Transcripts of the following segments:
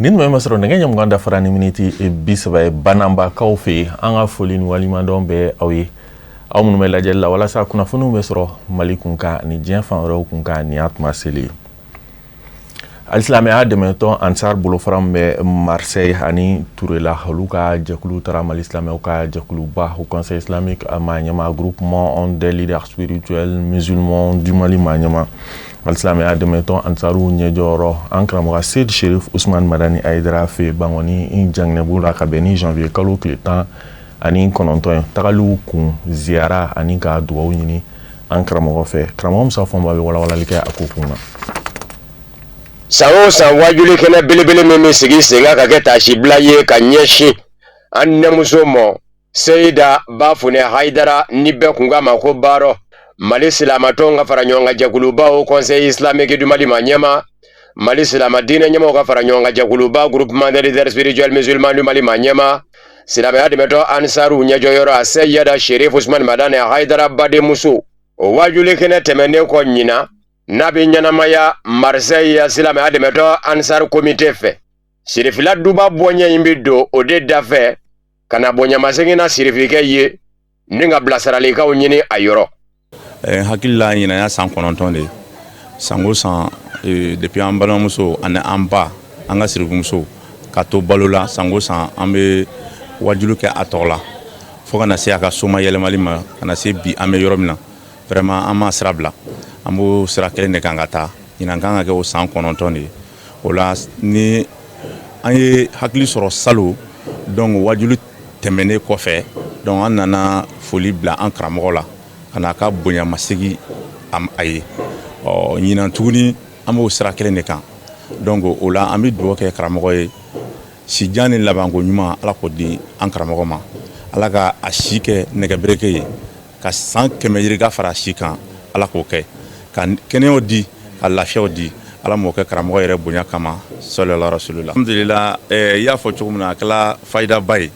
nin me masro nge nyam ganda farani miniti e bisba banamba kawfe anga foli ni walima dombe awi awmun me lajella wala sa kuna funu mesro malikunka ni jenfan rew kunka ni atma seli alislam ya de meto ansar bulu faram be Marseille ani Touré la haluka jakulu taram alislam ka jakulu ba au conseil islamique amanyama groupement des leaders spirituels musulmans du Mali manyama alislam ya de meto ansaru nyejoro ankram Sid Chérif Ousmane Madani Aidara fe bangoni injangne bula kabeni janvier kalo kletan ani kononto tagalu kun ziara ani ka duwa nyini ankram fe kramom sa fomba wala lika akukuna Sao san wajuli kena bilibili mimi sigi senga kaketa shiblaye kanyeshi anne musomo Seida bafune Haidara nibe kunga makobaro Mali Silamatonga faranyonga jakuluba au conseil islamique du Mali Manyema Mali Silamadine nyema uka faranyonga jakuluba groupement des leaders spirituels musulmans du Mali Manyema Silamadi meto ansaru nyajoyoro Aseyada Chérif Ousmane Madani Haidara bade musu wajuli kena temene ko nyina Nabi Nyanamaya Marseille ya Silame Ademeto Ansar Comité fe Sirifila duba bonye imbido ode dafe kana bonya masengina sirifike ye ninga blasaralika unyini ayoro hakilla ina ya san konontonde sango san depuis ambala muso ana amba anga sirifumuso kato balola sango san ambe wajuluke atola foka na se aka soma yelemali ma kana se bi ame yoromina vraiment ama srabla ambo sera kelen de kangata ina kanga ke o san konontoni ola ni anye hakli soro salo donc wajulu temene ko fe donc anana foli bla en kramola kana ka bonya masigi am aye o nyina tuni ambo sera kelen de kan donc ola ami do ke kramoye si jani labango nyuma ala ko di en kramoma ala ka ashike nega breke ka san kemejiri ga fara shikan ala ko ke kan keneo di ala fiao di ala mo ke karamo yere bunya kama sallallahu rasulullah alhamdulillah ya fo chumna kala faida bay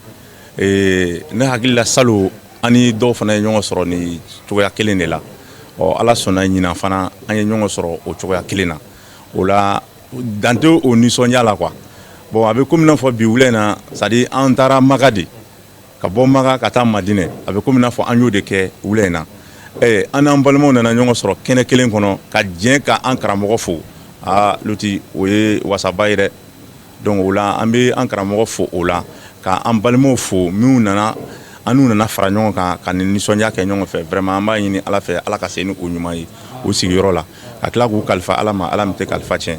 ne hagilla salu ani do fana nyongo soro ni tuya kelene la o ala sona nyina fana anya nyongo soro o tuya kelena ola dante o ni sonya la quoi bon avec comme na fo bi wulena sadi antara magadi ka bo maga kata madine avec comme na fo anyo de ke wulena anan balmo na nyongo soro kene kelen kono ka jen ka an karamogo fo luti oye wasabayre donc ola ambe an karamogo fo ola ka an balmo fo mi nana anu nana fara nyongo ka ni sonya ke nyongo fe vraiment amba yini ala fe ala ka senu onyuma yi o sigiro la akla ku kalfa ala ma ala mte kalfa chen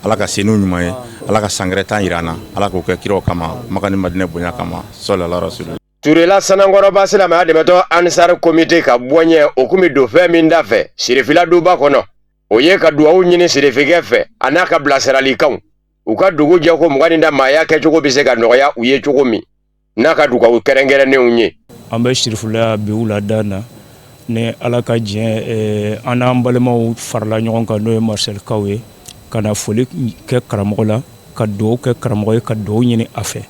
ala ka senu onyuma yi ala ka sangreta irana ala ko ke kiro kama makani madine bonya kama sallallahu rasulullah Turela sanangoro basila ma ademeto ansar comité ka bonye okumi do fe minda fe sirifila duba kono oye ka duwa unyini sirifike fe anaka blasarali kan uka dugu jako mugani nda maya ke chuko biseka noya uye chukumi naka duka ukerengere ne unye ambe sirifula biula dana ne alaka jen anambalema farla nyon ka no Marcel Kawe kana foli ke karamola ka do ke karamoye ka do nyini afe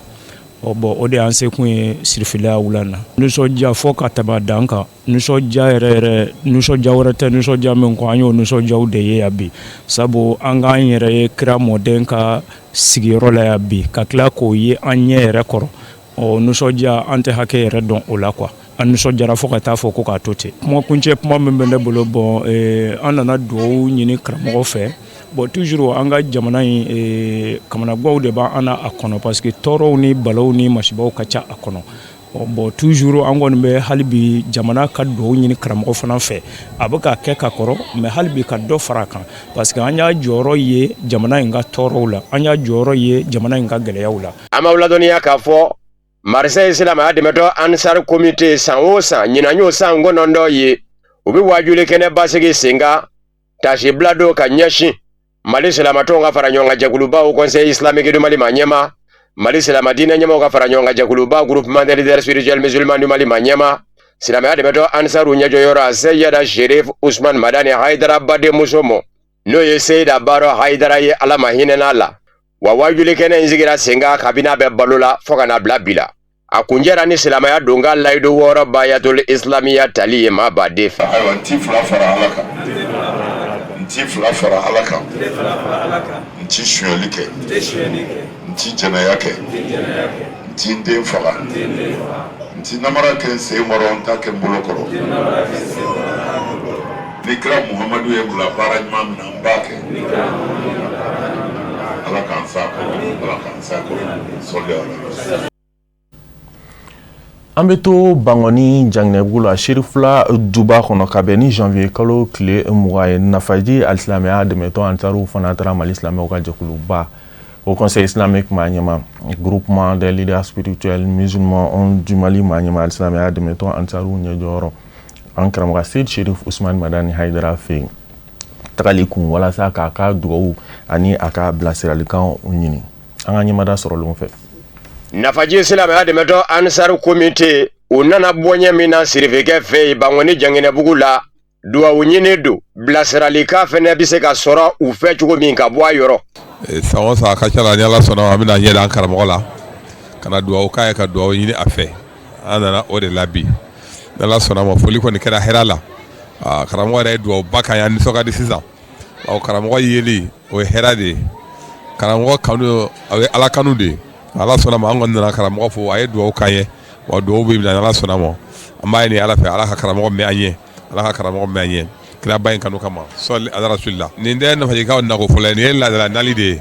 bon o de an se kun sirifila wulana nusoja fo ka taba danka nusoja yere nusoja wurata nusoja men ko anyo nusoja de ye abi sabo anga yere kra moden ka sigiro la abi ka kla ko ye anye yere koro o nusoja ante hake yere don ola kwa an nusoja ra fo ka ta fo ko ka tote mo kunche mo membele bolo bon anana do nyini kramo fe bon toujours anga jamana kamana gwaw de ba ana akono parce que toro ni balaw ni mashibaw kacha akono bon toujours angon be halbi jamana ka do nyini kramo fana fe abuka ke ka koro me halbi ka do farakan parce que anya joro ye jamana nga toro la anya joro ye jamana nga gele yawla amawla doniya ka fo Marseille Islam ademeto ansar comité sanwosa nyina nyo sango nondo ye ubi wajule kene basigi singa tashi blado kanyashi Mali Silamatonga faranyonga jakuluba au conseil islamique du Mali Manyema Mali Silamadine nyema uka faranyonga jakuluba groupement des leaders spirituels musulmans du Mali Manyema Silame ademeto ansaru nyajoyoro Aseyada Chérif Ousmane Madani Haidara bade musomo no ye Seida baro Haidara ye alama hinenala wawajule kene inzigira senga kabina be balula foka na blabila akunjera ni Silama ya donga laido woro bayatul islamiyya taliye mabadefa aywa tifla fara alaka nti fula fara alaka nti shuali kɛ nti jɛnɛya kɛ nti den faga nti namara kɛ n sen kɔrɔ n ta kɛ n bolo kɔrɔ ni kira Muhamadu ye bila baara ɲuman min na n b'a kɛ ala k'an s'a kɔrɔ ala k'an s'a kɔrɔ sɔli ala. An bɛ to Bangoni Janginɛbugu la Serifula duba kɔnɔ ka bɛn ni janvier kalo tile 20 ye Nafaji alisilamɛya dɛmɛtɔn Ansaru fana taara Mali silamɛw ka jɛkuluba au Conseil islamique Maniema, groupement des leaders spirituels musulmans du Mali Maniema alisilamɛya dɛmɛtɔn Ansaru ɲɛjɔyɔrɔ an karamɔgɔ Seyd Cherif Usmane Madani Haidara fɛ tagali kun walasa k'a ka dugawu ani a ka bilasiralikan ɲini an ka ɲɛmada sɔrɔlen fɛ. Nafaji silamɛya dɛmɛtɔn Ansaru komite u nana bɔɲɛ min na sirifekɛ fɛ Bangoni Janginɛbugu la duwawu ɲini do bilasiralikan fɛnɛ bɛ se ka sɔrɔ u fɛ cogo min ka bɔ a yɔrɔ. San o san a ka ca la ni Ala sɔnna an bɛna ɲɛda an karamɔgɔ la ka na duwawu k'a ye ka duwawu ɲini a fɛ an nana o de la bi ni Ala sɔnna ma foli kɔni kɛra hɛrɛ la karamɔgɔ yɛrɛ ye duwawu ba kan yan nisɔn ka di sisan karamɔgɔ yeli o ye hɛrɛ de ye karamɔgɔ kanu o ye Ala kanu de ye Ala sɔnna ma an kɔni nana karamɔgɔ fo a ye duwawu k'an ye wa duwawu bɛ minɛ Ala sɔnna ma an b'a ɲini Ala fɛ Ala ka karamɔgɔ mɛn an ye Ala ka karamɔgɔ mɛn an ye kira ba in kanu kama sɔli ala rasulillah nin tɛ Nafajikaw nako fɔlɔ nin ye ladala nali de ye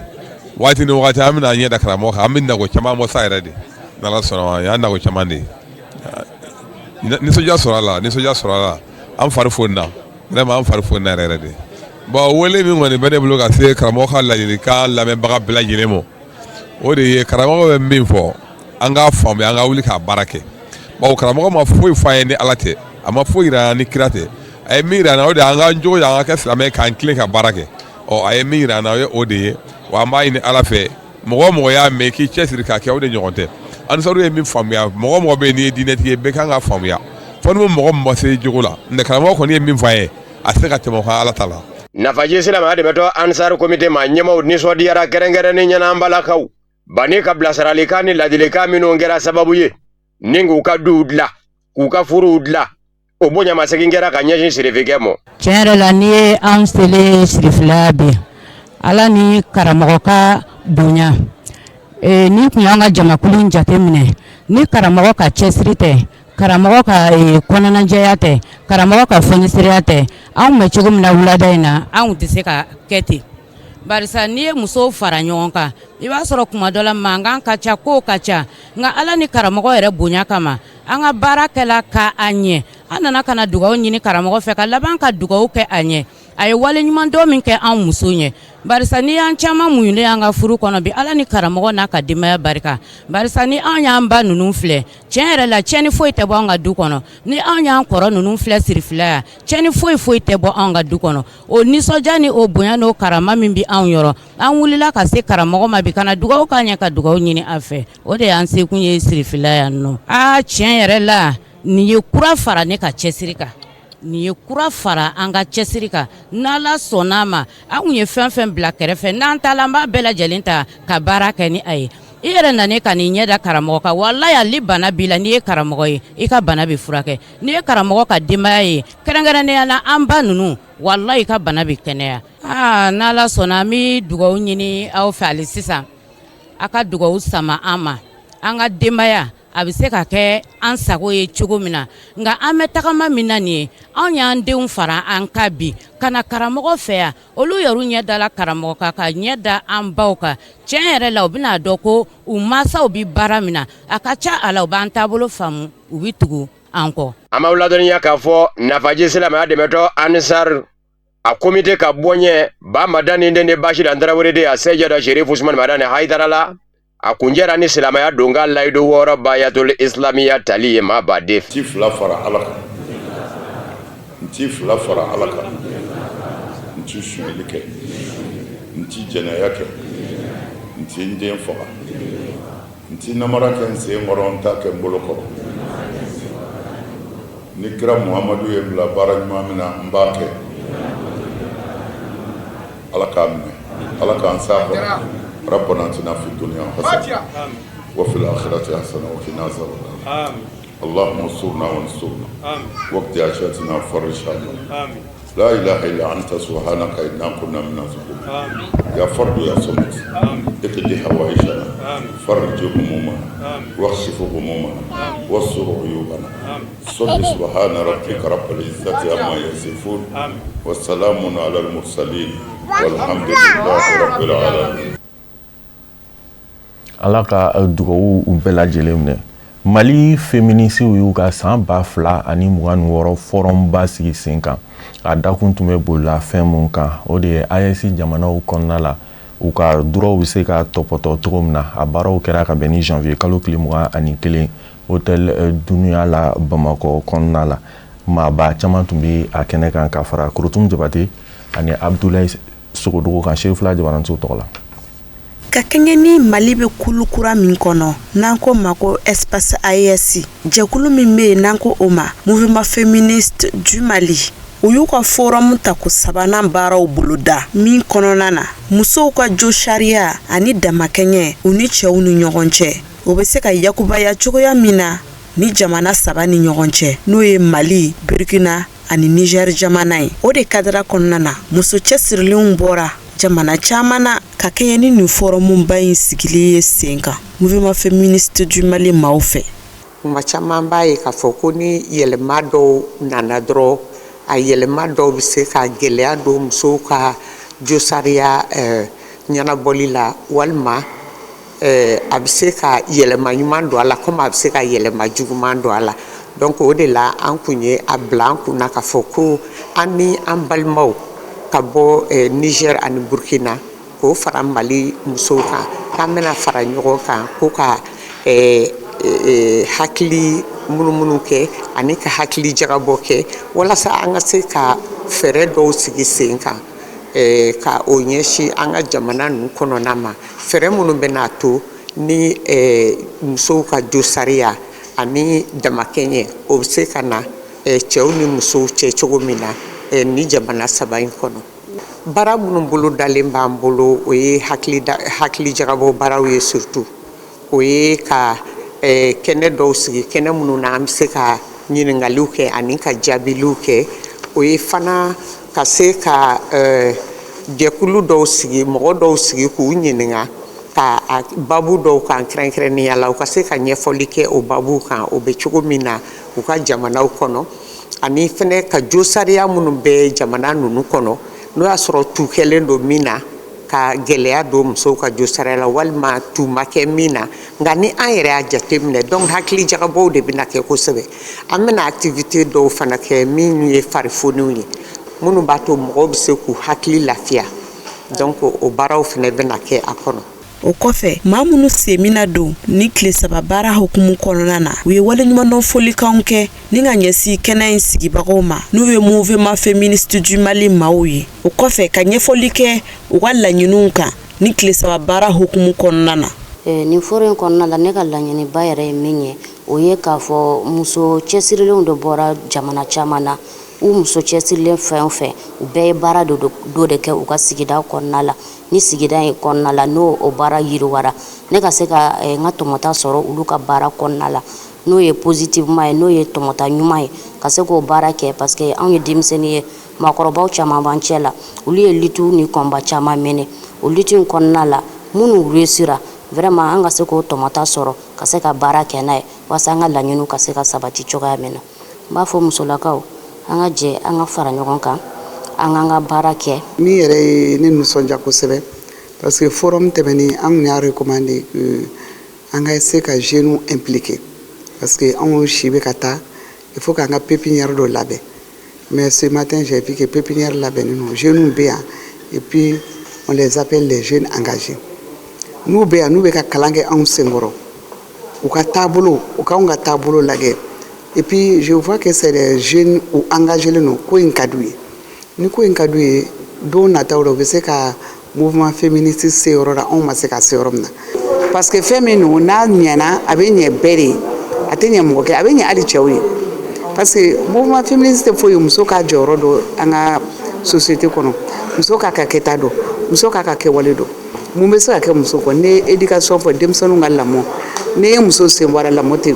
waati ni waati an bɛna ɲɛ da karamɔgɔ kan an bɛ nako caman bɔ sa yɛrɛ de ni Ala sɔnna ma y'an nako caman de ye nisɔndiya sɔrɔ a la an fari fonina vraiment an fari fonina yɛrɛ de bon wele min kɔni bɛ ne bolo ka se karamɔgɔ ka ladilikan lamɛnbaga bɛɛ lajɛlen ma o de ye karamɔgɔ bɛ min fɔ an k'a faamuya an ka wuli k'a baara kɛ bawo karamɔgɔ ma foyi fɔ an ye ni Ala tɛ a ma foyi yira an ni kira tɛ a ye min yira an na o de an ka jogo an ka kɛ silamɛ k'an tilen ka baara kɛ a ye min yira an na o ye o de ye wa an b'a ɲini Ala fɛ mɔgɔ o mɔgɔ y'a mɛn k'i cɛsiri k'a kɛ o de ɲɔgɔn tɛ Ansaru ye min faamuya mɔgɔ o mɔgɔ bɛ yen n'i ye diinɛtigi ye bɛɛ kan ka faamuya fɔ ni mɔgɔ min ma se jogo la nka karamɔgɔ kɔni ye min fɔ an ye a tɛ se ka tɛmɛ o kan Ala ta la. Nafaji silamɛya dɛmɛtɔn Ansaru komite ma ɲɛmaw nisɔndiyara kɛrɛnkɛrɛnnen ɲɛna an balakaw bani ka bilasiralikan ni ladilikan minnu kɛra sababu ye ni k'u ka duw dilan k'u ka furuw dilan o bonyamasegin kɛra ka ɲɛsin sirifekɛ mɔ. Tiɲɛ yɛrɛ la n'i ye an selen sirifilaya bi Ala ni karamɔgɔ ka bonya ni kun y'an ka jamakulu jate minɛ ni karamɔgɔ ka cɛsiri tɛ karamɔgɔ ka kɔnɔnajɛya tɛ karamɔgɔ ka fɔnisiriya tɛ anw bɛ cogo min na wulada in na anw tɛ se ka kɛ ten barisa n'i ye musow fara ɲɔgɔn kan i b'a sɔrɔ kuma dɔ la mankan ka ca kow ka ca nka Ala ni karamɔgɔ yɛrɛ bonya kama an ka baara kɛla ka a ɲɛ an nana ka na dugawu ɲini karamɔgɔ fɛ ka laban ka dugawu kɛ a ɲɛ a ye wale ɲuman dɔ min kɛ anw musow ɲɛ barisa ni y'an caman muɲunen an ka furu kɔnɔ bi Ala ni karamɔgɔ n'a ka denbaya barika barisa ni anw y'an ba ninnu filɛ tiɲɛ yɛrɛ la tiɲɛni foyi tɛ bɔ an ka du kɔnɔ ni anw y'an kɔrɔ ninnu filɛ sirifilaya tiɲɛni foyi tɛ bɔ an ka du kɔnɔ o nisɔndiya ni o bonya n'o karama min bi anw yɔrɔ an wulila ka se karamɔgɔ ma bi ka na dugawu k'an ɲɛ ka dugawu ɲini a fɛ o de y'an sekun ye sirifilaya yan nɔ tiɲɛ yɛrɛ la nin ye kura fara ne ka cɛsiri kan nin ye kura fara an ka cɛsiri kan n'Ala sɔnna ma an ye fɛn fɛn bila kɛrɛfɛ n'an taala an b'a bɛɛ lajɛlen ta ka baara kɛ ni a ye i yɛrɛ nana ka n'i ɲɛ da karamɔgɔ kan walahi hali bana b'i la n'i ye karamɔgɔ ye i ka bana bɛ furakɛ n'i ye karamɔgɔ ka denbaya ye kɛrɛnkɛrɛnnenya la an ba ninnu walahi i ka bana bɛ kɛnɛya n'Ala sɔnna an bɛ dugawu ɲini aw fɛ hali sisan a ka dugawu sama an ma an ka denbaya a bɛ se ka kɛ an sago ye cogo min na nka an bɛ tagama min na nin ye anw y'an denw fara an ka bi ka na karamɔgɔ fɛ yan olu yɛrɛ ɲɛ dala karamɔgɔ kan ka ɲɛ da an baw kan tiɲɛ yɛrɛ la u bɛna dɔn ko u mansaw bɛ baara min na a ka ca a la u b'an taabolo faamu u bɛ tugu an kɔ. An b'aw ladɔnniya k'a fɔ Nafaji silamɛya dɛmɛtɔn Ansaru a komite ka bɔɲɛ ba Madani Ndende Bashir Tarawele de a Seyjada Cherif Usmane Madani Haidara la a kunjɛra ni silamɛya donka layidu wɔɔrɔ bayatul islamiya tali ye maa baden. Nti fila fara Ala kan nti fila fara Ala kan nti suyali kɛ nti jɛnɛya kɛ nti n den faga nti namara kɛ n sen kɔrɔ n ta kɛ n bolo kɔrɔ ni kira Muhamadu ye bila baara ɲuman min na n b'a kɛ Ala k'a minɛ Ala k'an s'a kɔrɔ. ربنا اتنا في الدنيا حسنه وفي الاخره حسنه وقنا عذاب النار اللهم انصرنا وانصرنا واقض حاجاتنا وفرج همنا لا إله إلا أنت سبحانك إنا كنا من الظالمين يا فرد يا صمد اقضي حوائجنا فرج همومنا واخسف همومنا واستر عيوبنا صل سبحان ربك رب العزة عما يصفون والسلام على المرسلين والحمد لله رب العالمين. Ala ka dugawu bɛɛ lajɛlen minɛ. Mali féminisiw y'u ka san 2026 forumba sigi sen kan. A dakun tun bɛ bolila fɛn mun kan o de ye AES jamanaw kɔnɔna la u ka droit bɛ se ka tɔpɔtɔ cogo min na a baaraw kɛra ka bɛn ni janvier kalo tile 21 hôtel Dunuya la Bamakɔ kɔnɔna la. Maaba caman tun bɛ a kɛnɛ kan ka fara Kurutum Jabate ani Abdoulaye Sogodogo kan Serifula Jabaranso tɔgɔ la. Ka kɛɲɛ ni Mali bɛ kulu kura min kɔnɔ n'an ko ma ko espace AES jɛkulu min bɛ yen n'an ko o ma mouvement féministe du Mali u y'u ka forum ta ko sabanan baaraw boloda min kɔnɔna na musow ka jo sariya ani damakɛɲɛ u ni cɛw ni ɲɔgɔn cɛ o bɛ se ka yakubaya cogoya min na ni jamana saba ni ɲɔgɔn cɛ n'o ye Mali, Burkina ani Niger jamana ye o de kadira kɔnɔna na muso cɛsirilenw bɔra jamana caman na ka kɛɲɛ ni nin forumunba in sigili ye sen kan mouvement féministe du Mali maaw fɛ. Kuma caman b'a ye k'a fɔ ko ni yɛlɛma dɔw nana dɔrɔn a yɛlɛma dɔw bɛ se ka gɛlɛya don musow ka josariya ɲɛnabɔli la walima a bɛ se ka yɛlɛma ɲuman don a la komi a bɛ se ka yɛlɛma juguman don a la donc o de la an kun ye a bila an kunna k'a fɔ ko an ni an balimaw ka bɔ Niger ani Burkina k'o fara Mali musow kan k'an bɛna fara ɲɔgɔn kan ko ka hakili munumunu kɛ ani ka hakili jagabɔ kɛ walasa an ka se ka fɛɛrɛ dɔw sigi sen kan ka o ɲɛsin an ka jamana ninnu kɔnɔna ma fɛɛrɛ minnu bɛna to ni musow ka josariya ani damakɛɲɛ o bɛ se ka na cɛw ni musow cɛ cogo min na ni jamana saba in kɔnɔ. Baara minnu bolo dalen b'an bolo o ye hakili jagabɔ baaraw ye surtout o ye ka kɛnɛ dɔw sigi kɛnɛ minnu na an bɛ se ka ɲininkaliw kɛ ani ka jaabiliw kɛ o ye fana ka se ka jɛkulu dɔw sigi mɔgɔ dɔw sigi k'u ɲininka ka babu dɔw kan kɛrɛnkɛrɛnnenya la u ka se ka ɲɛfɔli kɛ o babu kan o bɛ cogo min na u ka jamanaw kɔnɔ ani fana ka josariya minnu bɛ jamana ninnu kɔnɔ n'o y'a sɔrɔ tu kɛlen don min na ka gɛlɛya don musow ka josariya la walima tu ma kɛ min na nka ni an yɛrɛ y'a jateminɛ donc hakili jagabɔw de bɛna kɛ kosɛbɛ an bɛna activité dɔw fana kɛ min ye farifoniw ye minnu b'a to mɔgɔw bɛ se k'u hakili lafiya donc o baaraw fana bɛna kɛ a kɔnɔ. O kɔfɛ maa minnu sen mina don ni tile saba baara hukumu kɔnɔna na u ye waleɲumandɔn folikanw kɛ ni ka ɲɛsin kɛnɛ in sigibagaw ma n'u ye mouvement féministe du Mali maaw ye o kɔfɛ ka ɲɛfɔli kɛ u ka laɲiniw kan ni tile saba baara hukumu kɔnɔna na. Nin foro in kɔnɔna la ne ka laɲiniba yɛrɛ ye min ye o ye k'a fɔ muso cɛsirilenw de bɔra jamana caman na u muso cɛsirilen fɛn o fɛn u bɛɛ ye baara dɔ de kɛ u ka sigida kɔnɔna la ni sigida in kɔnɔna la n'o o baara yiriwara ne ka se ka n ka tɔmɔta sɔrɔ olu ka baara kɔnɔna la n'o ye positivement ye n'o ye tɔmɔta ɲuman ye ka se k'o baara kɛ parce que anw ye denmisɛnnin ye maakɔrɔbaw caman b'an cɛ la olu ye lutte ni combat caman mɛnɛ o lutte in kɔnɔna la minnu réussira vraiment an ka se k'o tɔmɔta sɔrɔ ka se ka baara kɛ n'a ye walasa an ka laɲiniw ka se ka sabati cogoya min na n b'a fɔ musolakaw an ka jɛ an ka fara ɲɔgɔn kan an k'an ka baara kɛ. Min yɛrɛ ye ne nisɔndiya kosɛbɛ parce que forum tɛmɛnen an kun y'a recommandé an ka se ka jeunes impliquer parce que anw si bɛ ka taa il faut k'an ka pépinière dɔ labɛn mais ce matin j'ai vu que pépinière labɛnnen non jeunes bɛ yan et puis on les appelle les jeunes engagés n'u bɛ yan n'u bɛ ka kalan kɛ anw senkɔrɔ u ka taabolo u k'anw ka taabolo lajɛ et puis je vois que c'est des jeunes ou engagés non ko in ka d'u ye ni ko in ka d'u ye don nataw la u bɛ se ka mouvement féministe se yɔrɔ la anw ma se ka se yɔrɔ min na parce que fɛn min don n'a ɲɛna a bɛ ɲɛ bɛɛ de ye a tɛ ɲɛ mɔgɔ kɛ a bɛ ɲɛ hali cɛw ye parce que mouvement féministe tɛ foyi muso k'a jɔyɔrɔ dɔn an ka société kɔnɔ muso k'a ka kɛta dɔn muso k'a ka kɛwale dɔn mun bɛ se ka kɛ muso kɔ ne éducation fɔ denmisɛnninw ka lamɔ ne ye muso sen bɔra lamɔ tɛ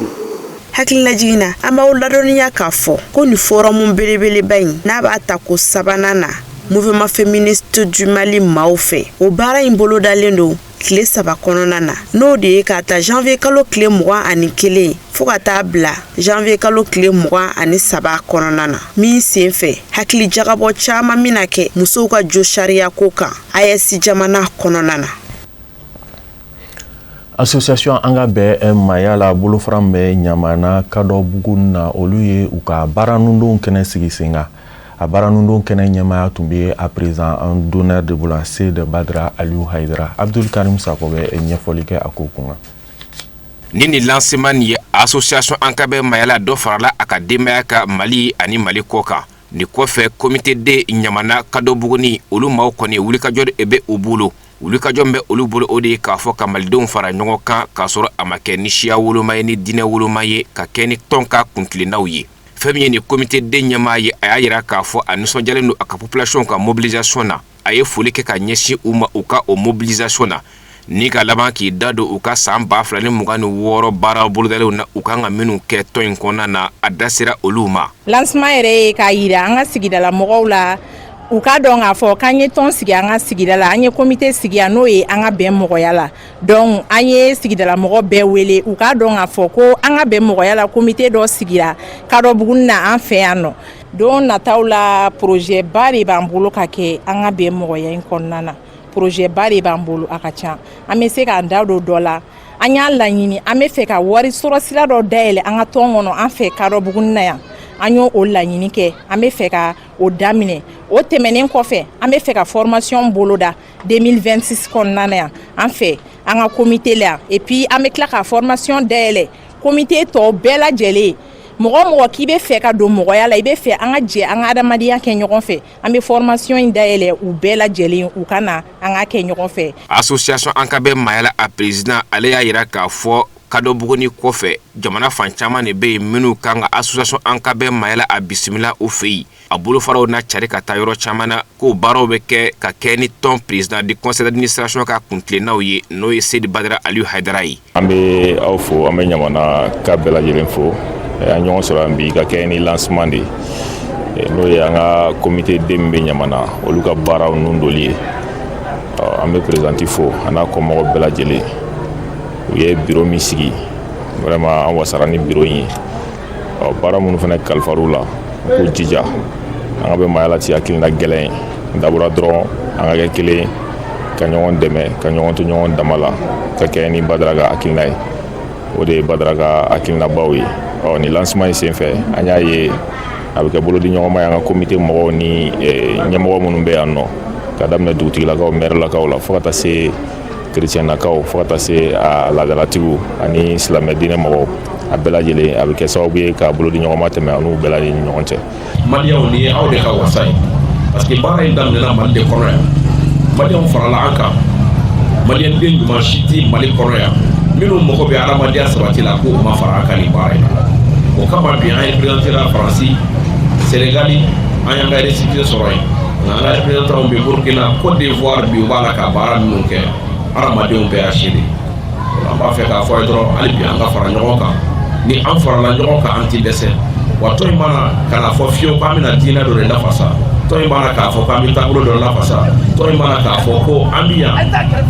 hakilina jiginna an b'aw ladɔnniya k'a fɔ ko ni forum belebeleba in n'a b'a ta ko sabanan na mouvement féministe du Mali maaw fɛ o baara in bolodalen don tile 3 kɔnɔna na n'o de ye ka ta janvier kalo tile 21 fo ka taa bila janvier kalo tile 23 kɔnɔna na min sen fɛ hakili jagabɔ caman mina kɛ musow ka jo sariya ko kan AES jamana kɔnɔna na. Association anga be mayala bolofaram be nyamana kado bugun na olu ye u ka baranundon kɛnɛ sigi senga a baranundon kɛnɛ ɲɛmaya tun be à présent un donneur de boulanger de Badra Aliou Haidara Abdul Karim Sako be ɲɛfɔli kɛ a ko kunna. Ni lancement ni association anga be mayala do farala aka demaya ka Mali ani Mali koka ni kɔfɛ comité de ɲamana kado buguni olu maw kɔni wuli ka jɔ ebe u bolo wuli ka jɔ bɛ olu bolo o de k'a fɔ ka malidenw fara ɲɔgɔn kan k'a sɔrɔ a ma kɛ ni siya woloma ye ni diinɛ woloma ye ka kɛ ni tɔn ka kuntilennaw ye fɛn min ye ni comité de ɲɛmaa ye a y'a yira k'a fɔ a nisɔndiyalen don a ka population ka mobilisation na a ye foli kɛ ka ɲɛsin u ma u ka o mobilisation na ni ka laban k'i da don u ka san 2026 baara bolodalew na u kan ka minnu kɛ tɔn in kɔnɔna na a da sera olu ma. Lancement yɛrɛ ye k'a yira an ka sigidala mɔgɔw la u ka dɔn k'a fɔ k'an ye tɔn sigi an ka sigida la an ye comité sigi n'o ye an ka bɛn mɔgɔya la donc an ye sigidala mɔgɔ bɛɛ wele u ka dɔn k'a fɔ ko an ka bɛn mɔgɔya la comité dɔ sigira Kadɔbuguni na an fɛ yan nɔ don nataw la projet ba de b'an bolo ka kɛ an ka bɛn mɔgɔya in kɔnɔna na projet ba de b'an bolo a ka ca an bɛ se k'an da don dɔ la an y'a laɲini an bɛ fɛ ka wari sɔrɔ sira dɔ dayɛlɛ an ka tɔn kɔnɔ an fɛ Kadɔbuguni na yan an y'o laɲini kɛ an bɛ fɛ ka o daminɛ o tɛmɛnen kɔfɛ an bɛ fɛ ka formation boloda 2026 kɔnɔna na yan an fɛ an ka comité la et puis an bɛ tila ka formation dayɛlɛ comité tɔw bɛɛ lajɛlen mɔgɔ mɔgɔ k'i bɛ fɛ ka don mɔgɔya la i bɛ fɛ an ka jɛ an ka adamadenya kɛ ɲɔgɔn fɛ an bɛ formation in dayɛlɛ u bɛɛ lajɛlen u ka na an ka kɛ ɲɔgɔn fɛ. Association an ka bɛ mayala a président ale y'a yira k'a fɔ Kadɔbuguni kɔfɛ jamana fan caman de bɛ yen minnu kan ka association an ka bɛ mayala a bisimila u fɛ yen a bolofaraw na cari ka taa yɔrɔ caman na k'o baaraw bɛ kɛ ka kɛ ni tɔn président du conseil d'administration ka kuntilennaw ye n'o ye Seydi Badara Aliou Haidara ye. An bɛ aw fo an bɛ ɲamana ka bɛɛ lajɛlen fo an ɲɔgɔn sɔrɔ an bi ka kɛ ni lancement de n'o ye an ka comité de min bɛ ɲamana olu ka baaraw nun doli ye an bɛ présidenti fo an n'a kɔmɔgɔw bɛɛ lajɛlen u ye bureau min sigi vraiment an wasara ni bureau in ye baara minnu fana kalifar'u la k'u jija an ka bɛ mayala ti hakilina gɛlɛn dabura dɔrɔn an ka kɛ kelen ka ɲɔgɔn dɛmɛ ka ɲɔgɔn to ɲɔgɔn dama la ka kɛ ni Badara ka hakilina ye o de ye Badara ka hakilinabaw ye ni lancement in senfɛ an y'a ye a bɛ kɛ bolodi ɲɔgɔnma ye an ka comité mɔgɔw ni ɲɛmɔgɔ minnu bɛ yan nɔ ka daminɛ dugutigilakaw mairelakaw la fo ka taa se chrétiennakaw fo ka taa se a laadalatigiw ani silamɛ diinɛ mɔgɔw a bɛɛ lajɛlen a bɛ kɛ sababu ye ka bolodi ɲɔgɔnma tɛmɛ an'u bɛɛ lajɛlen ni ɲɔgɔn cɛ. Maliyɛnw ni aw de ka wasa ye parce que baara in daminɛna Mali de kɔnɔ yan maliyɛnw farala an kan maliyɛnden ɲuman si tɛ Mali kɔnɔ yan minnu mago bɛ adamadenya sabati la k'o ma fara an kan nin baara in na o kama bi an ye présenté la Faransi Sénégali an y'an ka récépissé sɔrɔ yen nka an ka représentants bɛ Burkina Côte d'Ivoire bi u b'a la ka baara ninnu kɛ adamadenw bɛɛ y'a seede an b'a fɛ k'a fɔ a ye dɔrɔn hali bi an ka fara ɲɔgɔn kan ni an farala ɲɔgɔn kan an ti dɛsɛ wa tɔn in mana kana fɔ fiyewu k'an bɛna diinɛ dɔ de lafasa tɔn in mana k'a fɔ k'an bɛ taabolo dɔ lafasa tɔn in mana k'a fɔ ko an bɛ yan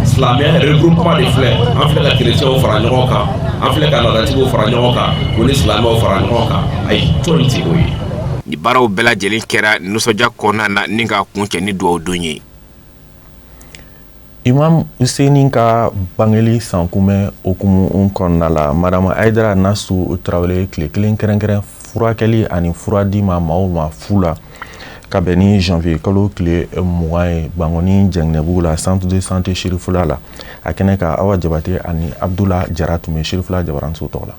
silamɛya regroupement de filɛ an filɛ ka kerecɛnw fara ɲɔgɔn kan an filɛ ka laadatigiw fara ɲɔgɔn kan ko ni silamɛw fara ɲɔgɔn kan ayi tɔn in tɛ o ye. Ni baaraw bɛɛ lajɛlen kɛra nisɔndiya kɔnɔna na ni ka kun cɛ ni dugawu don ye. Imam Hussein ka bangeli sankunbɛn okumu kɔnɔna la Madame Haidara Nassou Traoré tile kelen kɛrɛnkɛrɛn furakɛli ani fura di ma maaw ma fu la ka bɛn ni janvier kalo tile 20 ye Bangoni Jɛnginɛbugu la centre de santé Chérifula la a kɛnɛ ka Awa Jabate ani Abdullah Jara tun bɛ Chérifula Jabaranso tɔgɔ la.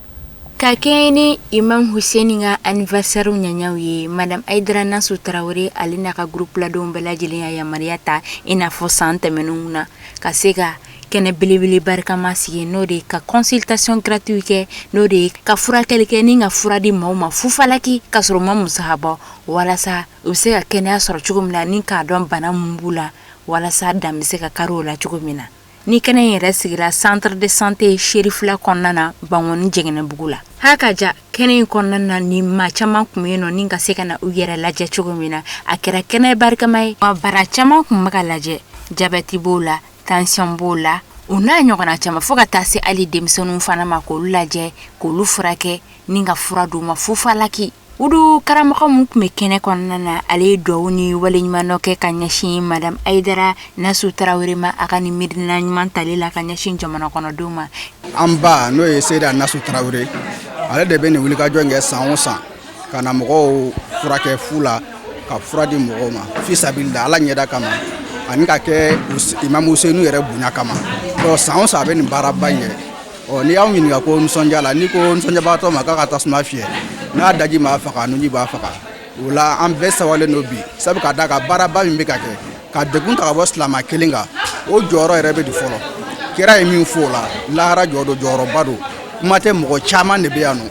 Ka kɛ ni Imam Hussein ka anniversaire ɲaɲaw ye Madame Haidara Nassou Traoré ale n'a ka groupe ladenw bɛɛ lajɛlen ya yamaruya ta i n'a fɔ san tɛmɛnenw na ka se ka kɛnɛ belebele barikama sigi n'o de ka consultation gratuite kɛ n'o de ka furakɛli kɛ ni ka fura di maaw ma fufalaki ka sɔrɔ ma musaka bɔ walasa u bɛ se ka kɛnɛya sɔrɔ cogo min na ni k'a dɔn bana mun b'u la walasa dan bɛ se ka kari o la cogo min na ni kɛnɛ in yɛrɛ sigira centre de santé Chérifula kɔnɔna na Bangoni Jɛnginɛbugu la. hakaja kene kɔnɔna ni maa caman kun bɛ yen nɔ ni ka se ka na u yɛrɛ lajɛ cogo min na a kɛra kɛnɛ barikama ye wa bara caman kun bɛ ka lajɛ jabɛti b'o la tension b'o la u n'a ɲɔgɔnna caman fo ka taa se hali denmisɛnninw fana ma k'olu lajɛ k'olu furakɛ ni ka fura d'u ma fufalaki udu karamɔgɔ mun kun bɛ kɛnɛ kɔnɔna na ale ye duwawu ni waleɲumandɔ kɛ ka ɲɛsin madame Aidara Nasu Tarawele ma a ka ni miirina ɲuman tali la ka ɲɛsin jamana kɔnɔdenw ma. An ba n'o ye Seyida Nasu Tarawele ale de bɛ nin wulikajɔ kɛ san o san ka na mɔgɔw furakɛ fu la ka fura di mɔgɔw ma fi sabilila Ala ɲɛda kama ani ka kɛ Imam Usenu yɛrɛ bonya kama donc san o san a bɛ nin baaraba in kɛ ni y'aw ɲininka ko nisɔndiya la ni ko nisɔndiyabaatɔ ma k'a ka tasuma fiyɛ n'a daji b'a faga nuji b'a faga o la an bɛɛ sawalen do bi sabu ka da ka baaraba min bɛ ka kɛ ka degun ta ka bɔ silamɛ kelen kan o jɔyɔrɔ yɛrɛ bɛ di fɔlɔ kira ye min fɔ o la lahara jɔyɔrɔba do kuma tɛ mɔgɔ caman de bɛ yan nɔ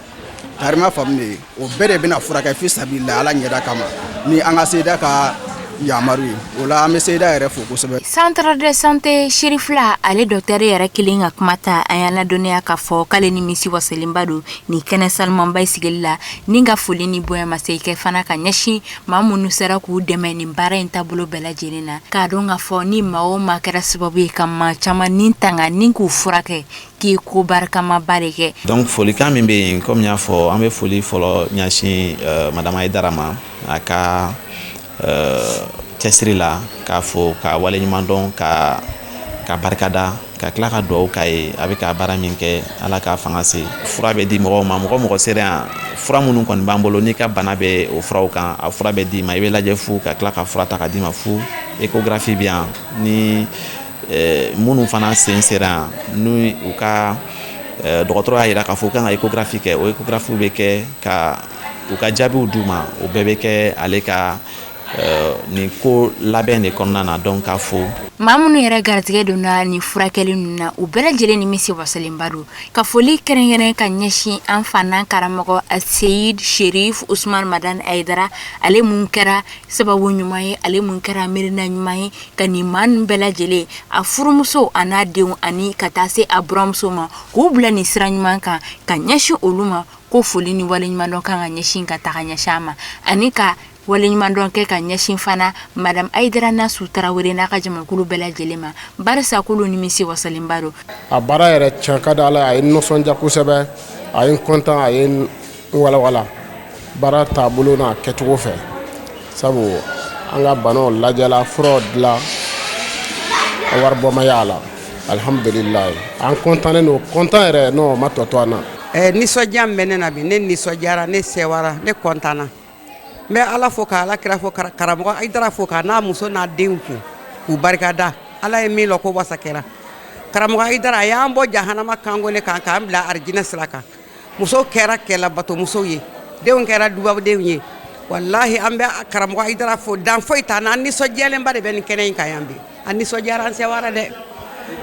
tarima faamu de o bɛɛ de bɛna furakɛ fi sabilila Ala ɲɛda kama ni an ka Seyida ka yamaru ye o la an bɛ Seyida yɛrɛ fo kosɛbɛ. Centre de santé Shirifla ale docteur yɛrɛ kelen ka kuma ta an y'a ladɔnniya k'a fɔ k'ale ni misi waselenba don ni kɛnɛ salumanba sigili la ni ka foli ni bonya ma se kɛ fana ka ɲɛsin maa minnu sera k'u dɛmɛ nin baara in taabolo bɛɛ lajɛlen na k'a dɔn k'a fɔ ni maa o maa kɛra sababu ye ka maa caman ni tanga ni k'u furakɛ k'i ko barikamaba de kɛ. Donc folikan min bɛ yen comme y'a fɔ an bɛ foli fɔlɔ ɲɛsin madame Aidara ma a ka cɛsiri la k'a fɔ ka waleɲuman dɔn ka barikada ka tila ka duwawu k'a ye a bɛ ka baara min kɛ Ala ka fanga se fura bɛ di mɔgɔw ma mɔgɔ sera yan fura minnu kɔni b'an bolo n'i ka bana bɛ o furaw kan a fura bɛ d'i ma i bɛ lajɛ fu ka tila ka fura ta ka d'i ma fu échographie bɛ yan ni minnu fana sen sera yan n'u u ka dɔgɔtɔrɔ y'a jira k'a fɔ kan ka échographie kɛ o échographie bɛ kɛ ka u ka jaabiw d'u ma o bɛɛ bɛ kɛ ale ka ni ko labɛn de kɔnɔna na donc k'a fɔ maa minnu yɛrɛ garijɛgɛ donna ni furakɛli ninnu na u bɛɛ lajɛlen ni misi wasalenba don ka foli kɛrɛnkɛrɛn ka ɲɛsin an fa n'an karamɔgɔ Seyid Sherif Usman Madame Aidara ale mun kɛra sababu ɲuman ye ale mun kɛra miirina ɲuman ye ka nin maa ninnu bɛɛ lajɛlen a furumuso a n'a denw ani ka taa se a buramuso ma k'u bila nin sira ɲuman kan ka ɲɛsin olu ma ko foli ni waleɲumandɔn kan ka ɲɛsin ka taga ɲɛsin a ma ani ka waleɲumandɔn kɛ ka ɲɛsin fana madame Aidara Nasu Tarawele n'a ka jamakulu bɛɛ lajɛlen ma barisa k'olu nimisi wasalenba don. A baara yɛrɛ tiɲɛ ka di Ala ye a ye n nisɔndiya kosɛbɛ a ye n content a ye n walawala baara taabolo n'a kɛcogo fɛ sabu an ka banaw lajɛla furaw dilan a wari bɔ ma y'a la alhamdulilayi an contannen don content yɛrɛ non ma tɔ to an na. Nisɔndiya min bɛ ne na bi ne nisɔndiyara ne sewara ne content na. N bɛ Ala fo ka Ala kira fo karamɔgɔ Aidara fo ka n'a muso n'a denw fo k'u barikada Ala ye min lɔ ko wasa kɛra karamɔgɔ Aidara a y'an bɔ jahanama kangole kan k'an bila arijinɛ sira kan muso kɛra kɛlɛbatomusow ye denw kɛra dubabudenw ye walahi an bɛ karamɔgɔ Aidara fo dan foyi t'an na an nisɔndiyalenba de bɛ nin kɛnɛ in kan yan bi an nisɔndiyara an sewara dɛ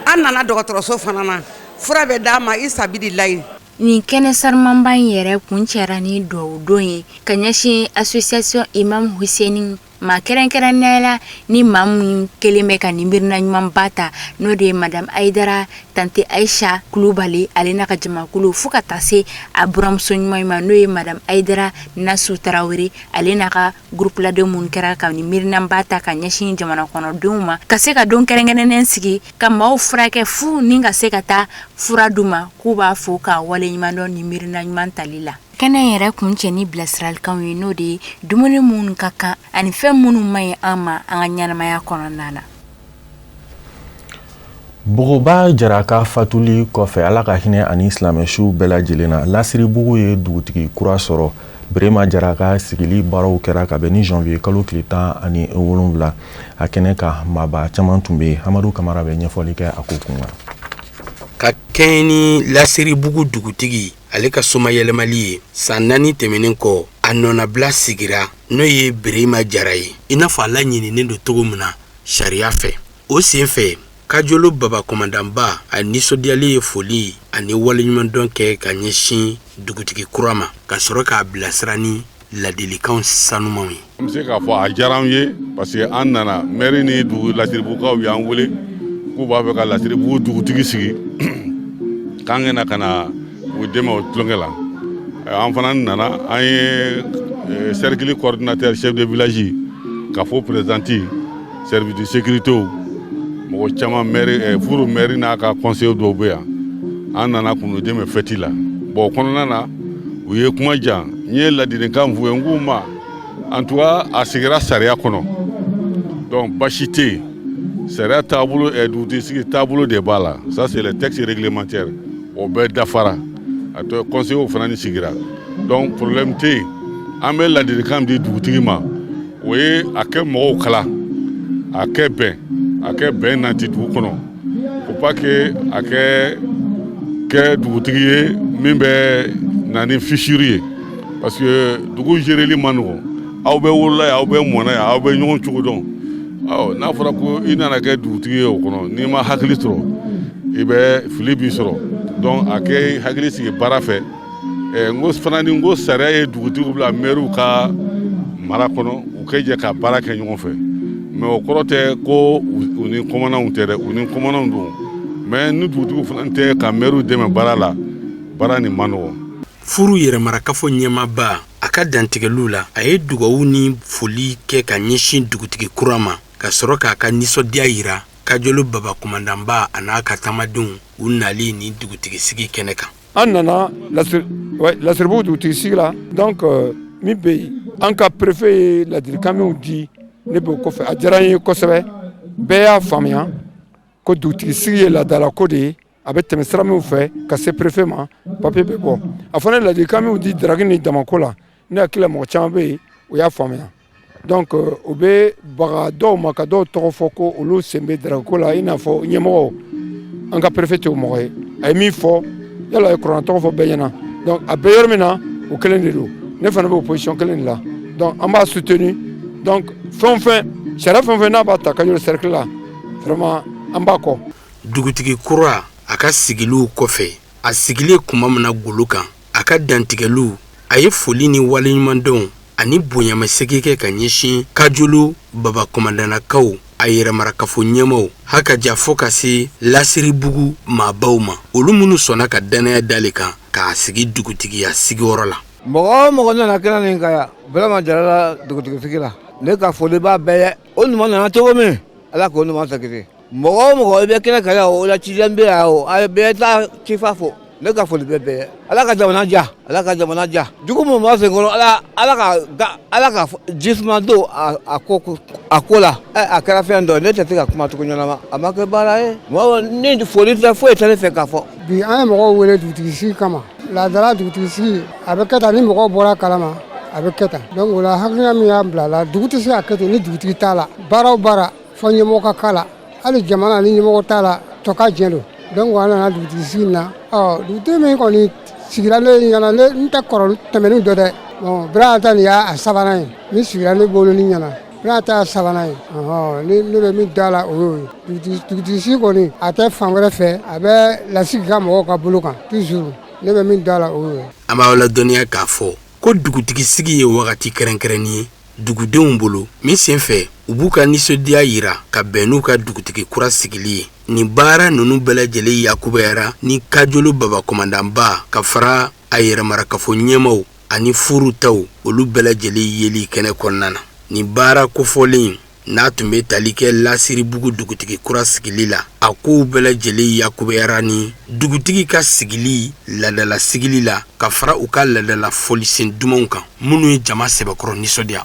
an nana dɔgɔtɔrɔso fana na fura bɛ d'an ma i sabililayi. Nin kɛnɛ sarumanba in yɛrɛ kun cɛra ni duwawu don ye ka ɲɛsin association Imam Hussein ma kɛrɛnkɛrɛnnenya la ni maa min kelen bɛ ka nin miirina ɲumanba ta n'o de ye madame Aidara tante Aisha Kulubali ale n'a ka jamakulu fo ka taa se a buramuso ɲuman ma n'o ye madame Aidara Nasu Tarawele ale n'a ka groupe ladenw minnu kɛra ka nin miirinaba ta ka ɲɛsin jamana kɔnɔdenw ma ka se ka don kɛrɛnkɛrɛnnen sigi ka maaw furakɛ fu ni ka se ka taa fura d'u ma k'u b'a fɔ ka waleɲumandɔn ni miirina ɲuman tali la. Kɛnɛ yɛrɛ kun cɛ ni bilasiralikanw ye n'o de ye dumuni minnu ka kan ani fɛn minnu man ɲi an ma an ka ɲɛnamaya kɔnɔna na. Bogoba Jara ka fatuli kɔfɛ Ala ka hinɛ ani silamɛsiw bɛɛ lajɛlen na Lasiribugu ye dugutigi kura sɔrɔ Birima Jara ka sigili baaraw kɛra ka bɛn ni janvier kalo tile 17 a kɛnɛ ka maaba caman tun bɛ Amadu Kamara bɛ ɲɛfɔli kɛ a ko kun kan. Ka kɛɲɛ ni Lasiribugu dugutigi ale ka soma yɛlɛmali ye san 4 tɛmɛnen kɔ a nɔnabila sigira n'o ye Birima Jara ye i n'a fɔ a laɲininen don cogo min na sariya fɛ o sen fɛ Kajolo Baba Komandanba a nisɔndiyalen ye foli ani waleɲumandɔn kɛ ka ɲɛsin dugutigi kura ma ka sɔrɔ k'a bilasira ni ladilikanw sanumanw ye. An bɛ se k'a fɔ a diyara an ye parce que an nana maire ni Lasiribugukaw y'an wele k'u b'a fɛ ka Lasiribugu dugutigi sigi k'an kana u dɛmɛ o tulonkɛ la an fana nana an ye cercle coordinateur chef de village ka fo présenter service de sécurité mɔgɔ caman maire furu maire n'a ka conseil dɔw bɛ yan an nana kunu dɛmɛ fête la bon kɔnɔna na u ye kuma jan n ye ladilikan f'u ye n k'u ma en tout cas a sigira sariya kɔnɔ donc basi tɛ yen sariya taabolo dugutigi taabolo de b'a la ça c'est les textes réglementaires o bɛɛ dafara a to conseil fana ni sigira donc problème tɛ yen an bɛ ladilikan di dugutigi ma o ye a kɛ mɔgɔw kala a kɛ bɛn nati dugu kɔnɔ faut pas que a kɛ dugutigi ye min bɛ na ni fissure ye parce que dugu géreli man nɔgɔn aw bɛ wolola yan aw bɛ mɔna yan aw bɛ ɲɔgɔn cogo dɔn n'a fɔra ko i nana kɛ dugutigi ye o kɔnɔ n'i ma hakili sɔrɔ i bɛ fili b'i sɔrɔ donc a kɛ hakili sigi baara fɛ n ko fana ni n ko sariya ye dugutigiw bila maires ka mara kɔnɔ u kɛ jɛ ka baara kɛ ɲɔgɔn fɛ mais o kɔrɔ tɛ ko u ni kɔmɔnanw tɛ dɛ u ni kɔmɔnanw don mais ni dugutigiw fana tɛ ka maires dɛmɛ baara la baara nin man nɔgɔn. Furu yɛrɛmarakafo ɲɛmaaba a ka dantigɛliw la a ye dugawu ni foli kɛ ka ɲɛsin dugutigi kura ma ka sɔrɔ k'a ka nisɔndiya yira Kajolo Baba Kumandanba a n'a ka taamadenw u nali ni dugutigi sigi kɛnɛ kan. An nana lasiribugu dugutigi sigi la donc min bɛ yen an ka préfet ye ladilikan minw di ne b'o kɔfɛ a diyara n ye kosɛbɛ bɛɛ y'a faamuya ko dugutigi sigi ye laadala ko de ye a bɛ tɛmɛ sira minw fɛ ka se préfet ma papier bɛ bɔ a fana ye ladilikan minw di daragi ni damako la ne hakili la mɔgɔ caman bɛ yen o y'a faamuya donc o bɛ baga dɔw ma ka dɔw tɔgɔ fɔ ko olu sen bɛ daragiko la i n'a fɔ ɲɛmɔgɔw an ka préfet tɛ o mɔgɔ ye a ye min fɔ yala a ye kuranna tɔgɔ fɔ bɛɛ ɲɛna donc a bɛ yɔrɔ min na o kelen de don ne fana bɛ o position kelen de la donc an b'a soutenu donc fɛn o fɛn sariya fɛn o fɛn n'a b'a ta Kajolo cercle la vraiment an b'a kɔ. Dugutigi kura a ka sigiliw kɔfɛ a sigilen kuma min na golo kan a ka dantigɛliw a ye foli ni waleɲumandɔnw ani bonyamasegin kɛ ka ɲɛsin Kajolo Baba Kumandanakaw a yɛrɛmarakafo ɲɛmaw hakaja fɔ ka se lasiribugu maabaw ma olu minnu sɔnna ka danaya dale kan k'a sigi dugutigiya sigiyɔrɔ la. Mɔgɔ o mɔgɔ nana kɛnɛ nin kan yan vraiment jarala dugutigi sigi la ne ka foli b'a bɛɛ ye o ɲuman nana cogo min ala k'o ɲuman sakiti mɔgɔ o mɔgɔ i bɛ kɛnɛ kan yan o la cilen bɛ yan o a bɛɛ taa cifa fɔ ne ka foli bɛɛ bɛɛ ye ala ka jamana ja ala ka jamana ja jugu min b'a sen kɔnɔ ala ka jisuma don a ko la a kɛra fɛn dɔ ne tɛ se ka kuma cogo ɲɛnama a ma kɛ baara ye mɔgɔ ni foli tɛ foyi tɛ ne fɛ k'a fɔ. Bi an ye mɔgɔw wele dugutigi sigi kama laadala dugutigi sigi a bɛ kɛ tan ni mɔgɔw bɔra kalama a bɛ kɛ tan donc o la hakilina min y'an bila la dugu tɛ se ka kɛ ten ni dugutigi t'a la baara o baara fɔ ɲɛmɔgɔ ka k'a la hali jamana ni ɲɛmɔgɔ t'a la tɔ ka diɲɛ don donc an nana dugutigi sigi na dugutigi min kɔni sigira ne ɲɛna n tɛ kɔrɔ tɛmɛni dɔ dɛ bon Birata nin y'a sabanan ye min sigira ne bolo ni ɲɛna Birata y'a sabanan ye ne bɛ min da la o y'o ye dugutigi sigi kɔni a tɛ fan wɛrɛ fɛ a bɛ lasigi ka mɔgɔw ka bolo kan toujours ne bɛ min da la o y'o ye. An b'aw ladɔnniya k'a fɔ ko dugutigi sigi ye wagati kɛrɛnkɛrɛnni ye dugudenw bolo min sen fɛ u b'u ka nisɔndiya yira ka bɛn n'u ka dugutigi kura sigili ye nin baara ninnu bɛɛ lajɛlen yakubɛyara ni Kajolo Baba Kumandanba ka fara a yɛrɛmarakafo ɲɛmaw ani furu taw olu bɛɛ lajɛlen yeli kɛnɛ kɔnɔna na nin baara kofɔlen n'a tun bɛ tali kɛ lasiribugu dugutigi kura sigili la a kow bɛɛ lajɛlen yakubɛyara ni dugutigi ka sigili ladala sigili la ka fara u ka ladala folisen dumanw kan minnu ye jama sɛbɛkɔrɔ nisɔndiya.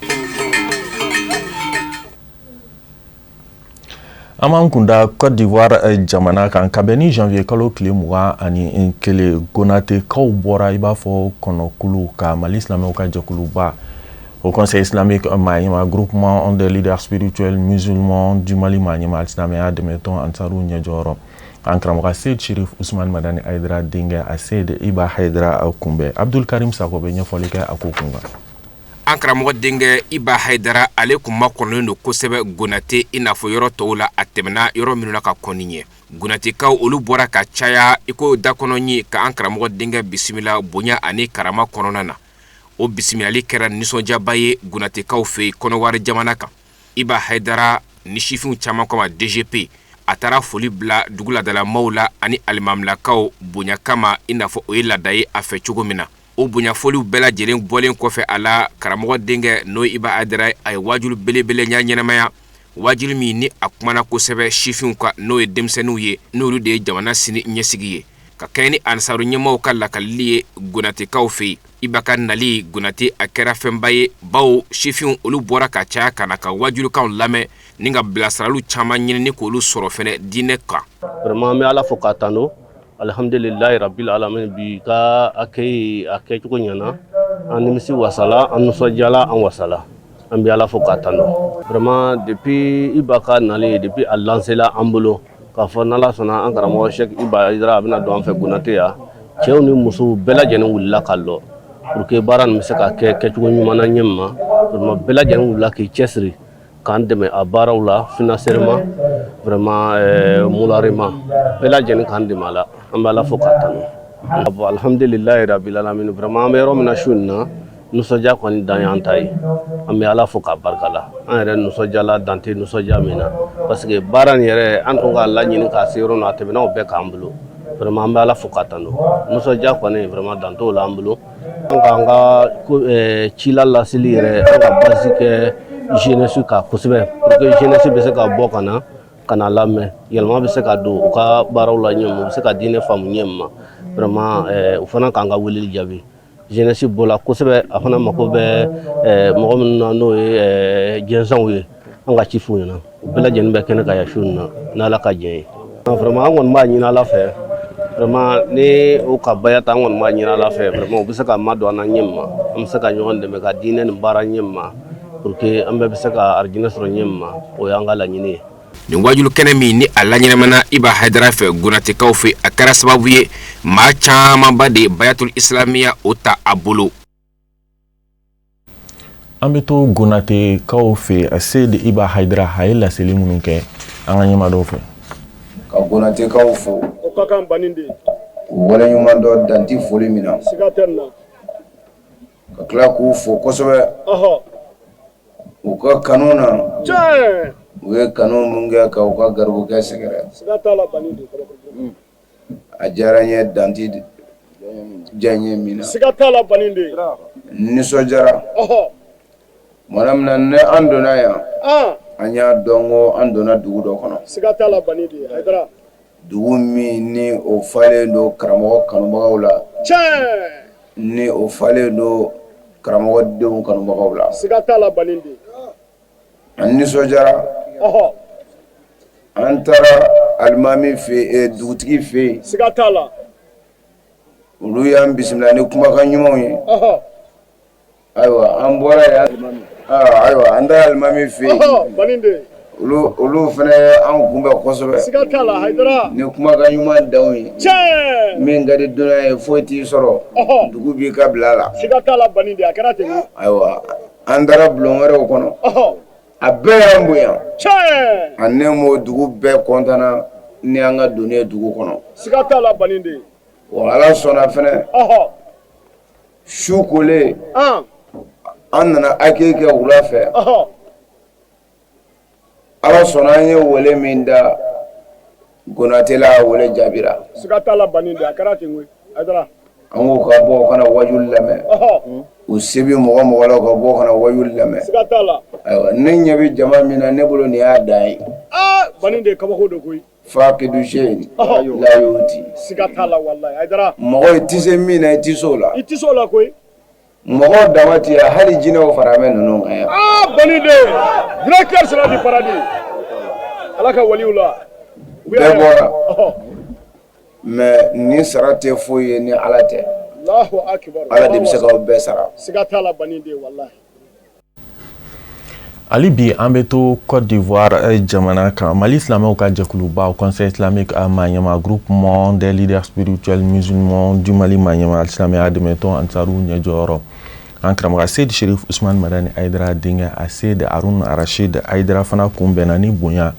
An b'an kunda Côte d'Ivoire jamana kan kabini janvier kalo tile 21 Gonatekaw bɔra i b'a fɔ kɔnɔkulu ka Mali silamɛw ka jɛkuluba au Conseil islamique Maɲema groupement des leaders spirituels musulmans du Mali Maɲema al-Silamɛya dɛmɛtɔn Ansaru ɲɛjɔyɔrɔ an karamɔgɔ Seyd Chérif Ousmane Madani Aidara denkɛ a Seyd Iba Haidara kunbɛn Abdul Karim Sako bɛ ɲɛfɔli kɛ a ko kun kan. An karamɔgɔ denkɛ Iba Haidara ale kun makɔnɔlen don kosɛbɛ Gonate i n'a fɔ yɔrɔ tɔw la a tɛmɛna yɔrɔ minnu na ka kɔni ɲɛ. Gonatekaw olu bɔra ka caya i ko dakɔnɔ ɲi ka an karamɔgɔ denkɛ bisimila bonya ani karama kɔnɔna na. O bisimilali kɛra nisɔndiyaba ye Gonatekaw fɛ kɔnɔwari jamana kan. Iba Haidara ni sifinw caman kama DGP a taara foli bila dugu ladalamaw la ani alimamilakaw bonya kama i n'a fɔ o ye laada ye a fɛ cogo min na. o bonyafoliw bɛɛ lajɛlen bɔlen kɔfɛ a la karamɔgɔ denkɛ n'o Iba Haidara a ye wajulu belebele ɲɛnamaya wajulu min ni a kumana kosɛbɛ sifinw ka n'o ye denmisɛnninw ye n'olu de ye jamana sini ɲɛsigi ye ka kɛɲɛ ni ansaru ɲɛmaaw ka lakalili ye Gonatekaw fɛ Iba ka nali Gonate a kɛra fɛnba ye bawo sifinw olu bɔra ka caya kana ka wajulukanw lamɛn ni ka bilasiraliw caman ɲini ni k'olu sɔrɔ fɛnɛ diinɛ kan. Vraiment me ala fo ka tano alhamdulillahi rabbil alamin bi ka akei cogo ɲana an nimisi wasala an nisɔndiyala an wasala an bɛ ala fo ka tano. Vraiment depuis Iba ka nali depuis a lancela an bolo k'a fɔ n'ala sɔnna an karamɔgɔ Cheikh Iba Haidara a bɛna don an fɛ Gonate ya cɛw ni musow bɛɛ lajɛlen wulila ka lɔ pour que baara nin bɛ se ka kɛ kɛcogo ɲuman na ɲɛ ma vraiment bɛɛ lajɛlen wulila k'i cɛsiri k'an dɛmɛ a baaraw la financièrement vraiment moralement bɛɛ lajɛlen k'an dɛmɛ a la an bɛ ala fo k'a tanu. Alhamdulillahi rabbil alamin vraiment an bɛ yɔrɔ min na su in na nisɔndiya kɔni dan y'an ta ye an bɛ ala fo k'a barika la an yɛrɛ nisɔndiyala dan tɛ nisɔndiya min na parce que baara nin yɛrɛ an tun k'a laɲini k'a se yɔrɔ min a tɛmɛna o bɛɛ k'an bolo vraiment an bɛ ala fo k'a tanu nisɔndiya kɔni vraiment dan t'o la an bolo an k'an ka cila laseli yɛrɛ an ka basi kɛ jeunesse ka kosɛbɛ pour que jeunesse bɛ se ka bɔ ka na lamɛn yɛlɛma bɛ se ka don u ka baaraw la ɲɛma u bɛ se ka diinɛ faamu ɲɛma vraiment u fana k'an ka weleli jaabi jeunesse bɔla kosɛbɛ a fana mako bɛ mɔgɔ minnu na n'o ye jɛnsɛnw ye an ka ci f'u ɲɛna u bɛɛ lajɛlen bɛ kɛnɛ ka ya su in na n'ala ka jɛn ye vraiment an kɔni b'a ɲini ala fɛ vraiment ni o ka baya ta an kɔni b'a ɲini ala fɛ vraiment u bɛ se ka ma don an na ɲɛma an bɛ se ka ɲɔgɔn dɛmɛ ka diinɛ nin baara ɲɛma pour que an bɛɛ bɛ se ka arijinɛ sɔrɔ ɲɛma o y'an ka laɲini ye. Nin wajulu kɛnɛ min ni a laɲɛnamana Iba Haidara fɛ Gonatekaw fɛ a kɛra sababu ye maa camanba de Bayatul Islamiya o ta a bolo. An bɛ to Gonatekaw fɛ a se de Iba Haidara a ye laseli minnu kɛ an ka ɲɛmaadɔw fɛ. Ka Gonatekaw fo o ka kan banin de u waleɲuman dɔ danti foli min na siga tɛ nin na ka tila k'u fo kosɛbɛ u ka kanu na u ye kanu mun kɛ ka u ka garibukɛ sɛgɛrɛ siga t'a la banin de a diyara n ye danti diya n ye min na siga t'a la banin de nisɔndiyara tuma min na ne an donna yan an y'a dɔn ko an donna dugu dɔ kɔnɔ siga t'a la banin de Haidara dugu min ni o falen don karamɔgɔ kanubagaw la ni o falen don karamɔgɔ denw kanubagaw la siga t'a la banin de an nisɔndiyara an taara alimami fɛ dugutigi fɛ siga t'a la olu y'an bisimila ni kumakan ɲumanw ye ayiwa an bɔra yan ayiwa an taara alimami fɛ banin de olu fana an kunbɛn kosɛbɛ siga t'a la Haidara ni kumakan ɲuman d'anw ye min ka di dunan ye foyi t'i sɔrɔ dugu b'i ka bila la siga t'a la banin de a kɛra ten ayiwa an taara bulon wɛrɛw kɔnɔ a bɛɛ y'an bonya a ne m'o dugu bɛɛ kɔntana ni an ka donni ye dugu kɔnɔ siga t'a la banin de wa ala sɔnna fɛnɛ su kolen an nana akili kɛ wula fɛ ala sɔnna an ye wele min da Gonate la wele jaabira siga t'a la banin de a kɛra ten koyi Haidara an ko ka bɔ kana wajuli lamɛn u se bi mɔgɔ mɔgɔ la ka bɔ kana wajuli lamɛn siga t'a la ayiwa ne ɲɛ bɛ jama min na ne bolo nin y'a dan ye banin de kabako do koyi fakidu seyin la yuti siga t'a la wallahi Haidara mɔgɔ i tɛ se min na i tɛ se o la i tɛ se o la koyi mɔgɔ dama tɛ yan hali jinɛw fara bɛ ninnu kan yan banin de vrai cœur sera du paradis ala ka waliw la bɛɛ bɔra mais ni sara tɛ foyi ye ni ala tɛ Allahu akbar ala de bɛ se k'aw bɛɛ sara siga t'a la banin de wallahi Ali bi an bɛ to Côte d'Ivoire jamana kan Mali silamɛw ka jɛkuluba Conseil islamique Maniama groupement des leaders spirituels musulmans du Mali Maniama silamɛya dɛmɛtɔn Ansaru ɲɛjɔyɔrɔ an karamɔgɔ Seydi Sherif Usman Madani Haidara denkɛ a Seydi Haruna Rashid Haidara fana kunbɛnna ni bonya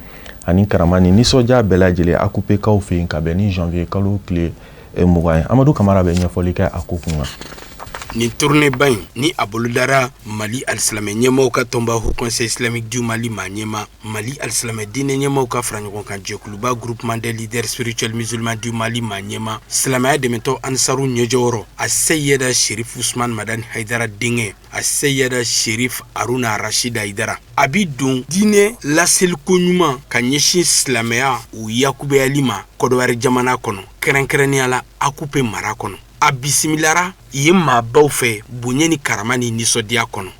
ani karama ni nisɔndiya bɛɛ lajɛlen ACOPECAW fɛ yen ka bɛn ni janvier kalo tile 20 Amadou Kamara bɛ ɲɛfɔli kɛ a ko kun kan. ni tournée bain ni aboludara Mali al-Islamé ɲɛmaaw ka tɔnba Haut Conseil islamique du Mali ma ɲɛma Mali al-Islamé diinɛ ɲɛmaaw ka fara ɲɔgɔn kan jɛkuluba groupement des leaders spirituels musulmans du Mali ma ɲɛma silamɛya dɛmɛtɔ Ansaru ɲɛjɔyɔrɔ a Seyida Sherif Ousmane Madani Haidara denkɛ a Seyida Sherif Aruna Rashid Haidara a bi don diinɛ laseliko ɲuman ka ɲɛsin silamɛya u yakubeyali ma Kodowari jamana kɔnɔ kɛrɛnkɛrɛnnenya la Akupe mara kɔnɔ a bisimilara ye maabaw fɛ bonya ni karama ni nisɔndiya kɔnɔ.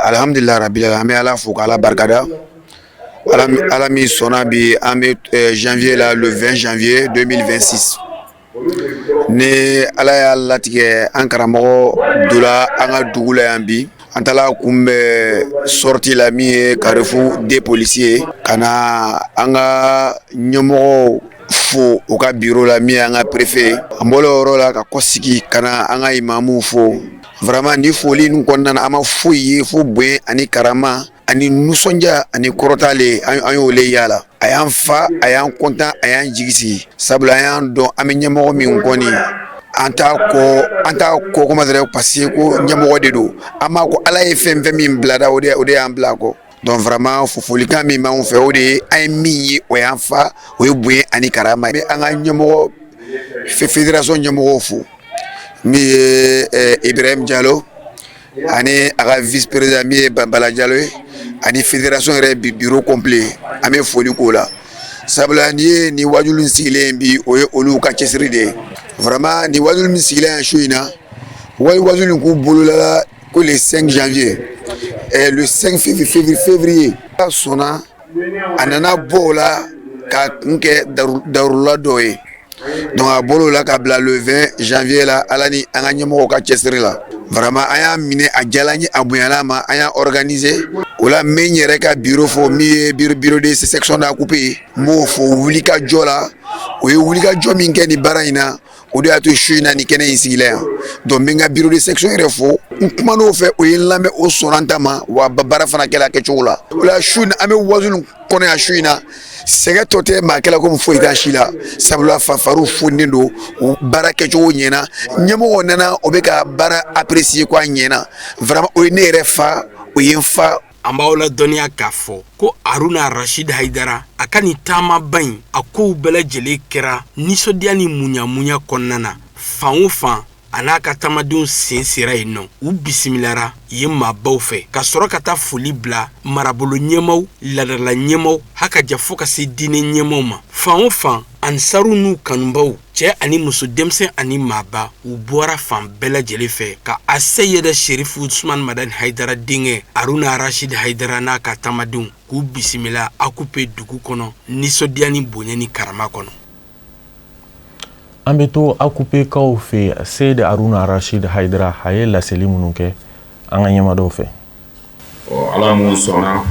Alhamdulillah rabbil alamin, an bɛ Ala fo k'Ala barikada. Ala min sɔnna bi an bɛ janvier la le 20 janvier 2026 ni Ala y'a latigɛ an karamɔgɔ dɔ la an ka dugu la yan bi an taala kunbɛ sortie la min ye Carrefour des policiers ka na an ka ɲɛmɔgɔw fo u ka bureau la min an ka préfet an bɔla yɔrɔ la ka kɔsigi ka na an ka imamu fo vraiment ni foli nin kɔnɔna na an ma foyi ye fo bonya ani karama ani nusɔndiya ani kɔrɔtale an y'ole yala a y'an fa a y'an kontan a y'an jigisi sabula an y'an dɔn an bɛ ɲɛmɔgɔ min kɔni an t'a kɔ comment dire parce que ko ɲɛmɔgɔ de don an b'a ko Ala ye fɛn fɛn min bilada o de y'an bila kɔ donc vraiment folikan min b'anw fɛ o de ye an ye min ye o y'an fa o ye bonya ani karama ye an ka ɲɛmɔgɔ fédération ɲɛmɔgɔw fo min ye Ibrahim Diallo ani a ka vice président min ye Bala Diallo ye ani fédération yɛrɛ bureau complet an bɛ foli k'o la sabula ni ye ni wajulu sigilen bi o ye olu ka cɛsiri de ye vraiment ni wajulu min sigilen yan su in na wajulu k'u bolola ko le 5 janvier le 5 février sɔnna a nana bɔ o la ka kun kɛ darula dɔ ye donc a bɔr'o la ka bila le 20 janvier la Ala ni an ka ɲɛmɔgɔw ka cɛsiri la vraiment an y'a minɛ a diyala n ye a bonyala ma an y'a organiser o la n bɛ n yɛrɛ ka bureau fo min ye bureau de section d'Akupe ye n b'o fo wulikajɔ la o ye wulikajɔ min kɛ nin baara in na o de y'a to su in na ni kɛnɛ in sigila yan donc n bɛ n ka bureau de section yɛrɛ fo n kuman'o fɛ o ye n lamɛn o sɔnna n ta ma wa baara fana kɛla kɛcogo la o la su in na an bɛ wazulu kɔnɔ yan su in na sɛgɛ tɔ tɛ maa kɛla komi foyi t'a si la sabula fafariw foninen don o baara kɛcogo ɲɛna ɲɛmɔgɔ nana o bɛ ka baara apprécier ko a ɲɛna vraiment o ye ne yɛrɛ fa o ye n fa. An b'aw la dɔnniya k'a fɔ ko Aruna Rashid Haidara a ka nin taamaba in a kow bɛɛ lajɛlen kɛra nisɔndiya ni munyamunya kɔnɔna na fan o fan a n'a ka taamadenw sen sera yen nɔ u bisimilara yen maabaw fɛ ka sɔrɔ ka taa foli bila marabolo ɲɛmaw ladala ɲɛmaw haka ja fɔ ka se diinɛ ɲɛmaw ma fan o fan Ansaru n'u kanubaw cɛ ani muso denmisɛn ani maaba u bɔra fan bɛɛ lajɛlen fɛ ka a Seyida Sherif Ousmane Madani Haidara denkɛ Aruna Rashid Haidara n'a ka taamadenw k'u bisimila Akupe dugu kɔnɔ nisɔndiya ni bonya ni karama kɔnɔ. An bɛ to Akupe kaw fɛ Seyida Aruna Rashid Haidara a ye laseli minnu kɛ an ka ɲɛmaadɔw fɛ. Ala mun sɔnna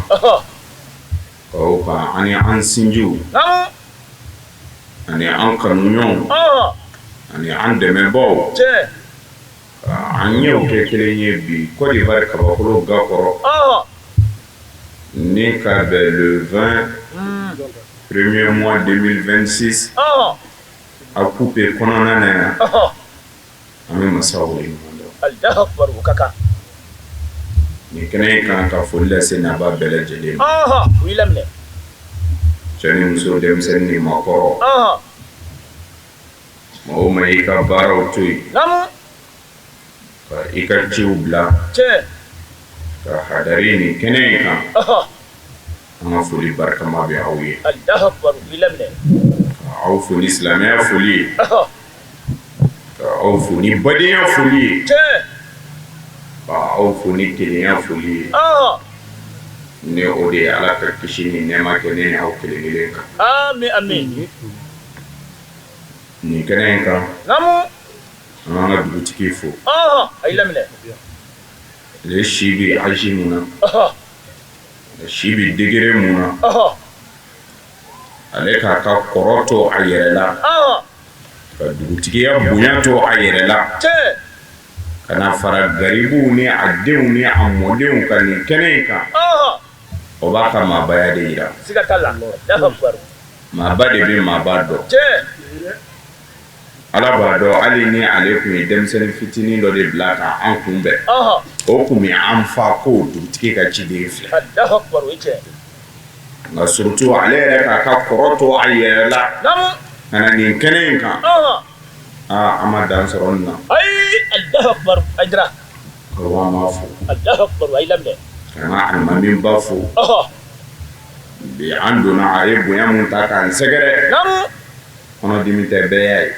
k'o ka ani an sinjiw ani an kanuɲɔgɔnw ani an dɛmɛbaaw an ɲɛw kɛ kelen ye bi Côte d'Ivoire kabakolo gakɔrɔ ni ka bɛn le 20 premier mois 2026 Akupe kɔnɔna na yan an bɛ masaw ye ni kɛnɛ kan ka foli lase naba bɛɛ lajɛlen ma cɛ ni muso denmisɛnnin ni maakɔrɔ ma o ma i ka baaraw to yen ka i ka ciw bila ka hadari ni kɛnɛ kan an ka foli barikama bɛ aw ye aw fo ni silamɛya foli ye ka aw fo ni badenya foli ye ka aw fo ni kelenya foli ye ne o de ye Ala ka kisi ni nɛɛma kɛ ne ni aw kelen kelen kan amin nin kɛnɛ in kan an ka dugutigi fo ale si bɛ âge mun na ale si bɛ degré mun na ale k'a ka kɔrɔ to a yɛrɛ la ka dugutigiya bonya to a yɛrɛ la ka na fara garibuw ni a denw ni a mɔdenw kan nin kɛnɛ in kan o b'a ka maabaya de yira maaba de bɛ maaba dɔn ala b'a dɔn hali ni ale kun ye denmisɛnnin fitinin dɔ de bila ka an kunbɛn o kun bɛ an fa ko dugutigi ka ciden filɛ nka surtout ale yɛrɛ k'a ka kɔrɔ to a yɛrɛ la ka na nin kɛnɛ in kan an ma dan sɔrɔ nin na kɔrɔ an b'a fo ka n ka alimamiba fo bi an donna a ye bonya mun ta k'an sɛgɛrɛ kɔnɔdimi tɛ bɛɛ y'a ye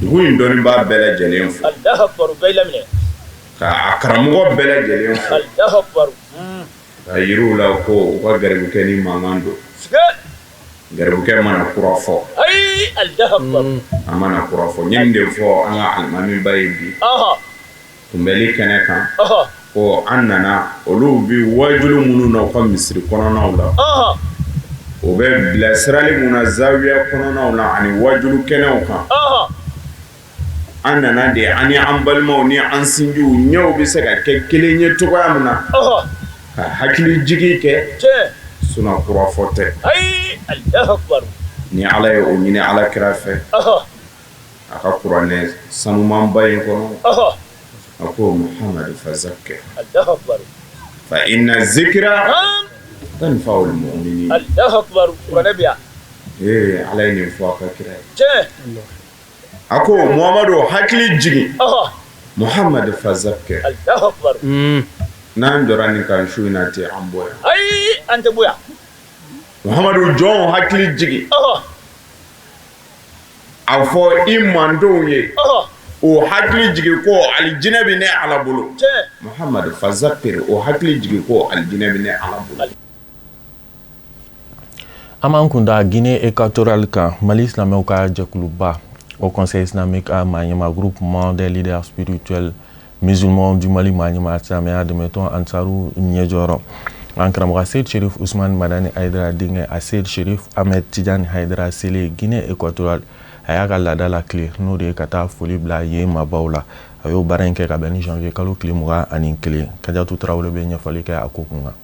dugu in dɔnnibaa bɛɛ lajɛlen fo ka a karamɔgɔ bɛɛ lajɛlen fo ka yiriw la ko u ka garibukɛ ni mankan don garibukɛ mana kura fɔ an mana kura fɔ ɲini de fɔ an ka alimamiba ye bi kunbɛli kɛnɛ kan ko an nana olu bi wajulu minnu na u ka misiri kɔnɔnaw la o bɛ bilasirali mun na zawiya kɔnɔnaw na ani wajulu kɛnɛw kan an nana de ani an balimaw ni an sinjiw ɲɛw bɛ se ka kɛ kelen ye cogoya min na ka hakili jigi kɛ suna kura fɔ tɛ ni ala ye o ɲini ala kira fɛ a ka kuranɛ sanumanba in kɔnɔ a ko muhamadu fazakɛ fa inna zikira tanfa'ul mu'minin ala ye nin fɔ a ka kira ye a ko muhamadu hakili jigi muhamadu fazakɛ n'an jɔra nin kan su in na ten an bɔ yan an tɛ bɔ yan muhamadu jɔn hakili jigi a fɔ i mandenw ye o hakili jigi ko alijinɛ bɛ ne ala bolo muhamadu fazakɛ o hakili jigi ko alijinɛ bɛ ne ala bolo an b'an kun da Guinée équatoriale kan Mali silamɛw ka jɛkuluba au Conseil islamique a maaɲɛma groupement des leaders spirituels musulmans du Mali maaɲɛma silamɛya dɛmɛtɔn Ansaru ɲɛjɔrɔ an karamɔgɔ Seyd Cherif Ousmane Madani Haidara denkɛ a Seyd Cherif Ahmed Tidiane Haidara sele Guinée équatoriale a y'a ka laada la tile n'o de ye ka taa foli bila yen maabaw la a y'o baara in kɛ ka bɛn ni janvier kalo tile 21 Kadiatu Tarawele bɛ ɲɛfɔli kɛ a ko kun kan.